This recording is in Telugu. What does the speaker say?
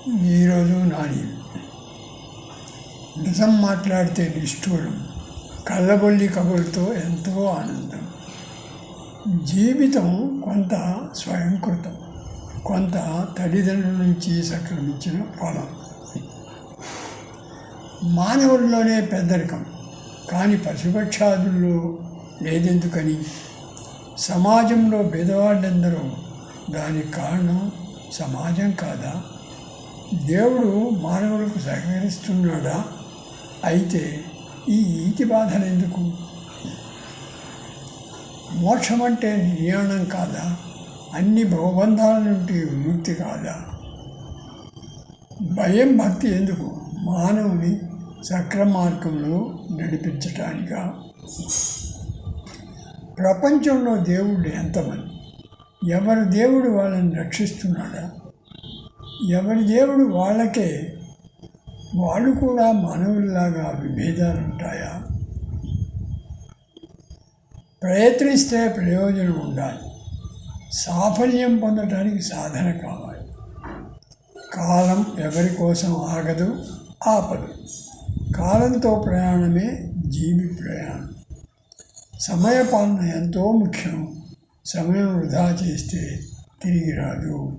ఈరోజు నాని నిజం మాట్లాడితే నిష్ఠూరం, కళ్ళబొల్లి కబుర్తో ఎంతో ఆనందం. జీవితం కొంత స్వయంకృతం, కొంత తల్లిదండ్రుల నుంచి సంక్రమించిన ఫలం. మానవుల్లోనే పెద్దరికం, కానీ పశుపక్షాదుల్లో లేదెందుకని? సమాజంలో పేదవాళ్ళందరూ దానికి కారణం సమాజం కాదా? దేవుడు మానవులకు సహకరిస్తున్నాడా? అయితే ఈ ఈతి బాధలు ఎందుకు? మోక్షం అంటే నిర్యాణం కాదా? అన్ని భవబంధాల నుండి విముక్తి కాదా? భయం భక్తి ఎందుకు? మానవుని సక్రమార్గంలో నడిపించటానికా? ప్రపంచంలో దేవుడు ఎంతమంది? ఎవరి దేవుడు వాళ్ళని రక్షిస్తున్నాడా? ఎవరి దేవుడు వాళ్ళకే, వాళ్ళు కూడా మానవుల్లాగా విభేదాలు ఉంటాయా? ప్రయత్నిస్తే ప్రయోజనం ఉండాలి, సాఫల్యం పొందటానికి సాధన కావాలి. కాలం ఎవరి కోసం ఆగదు, ఆపదు. కాలంతో ప్రయాణమే జీవి ప్రయాణం. సమయపాలన ఎంతో ముఖ్యం. సమయం వృధా చేస్తే తిరిగి రాదు.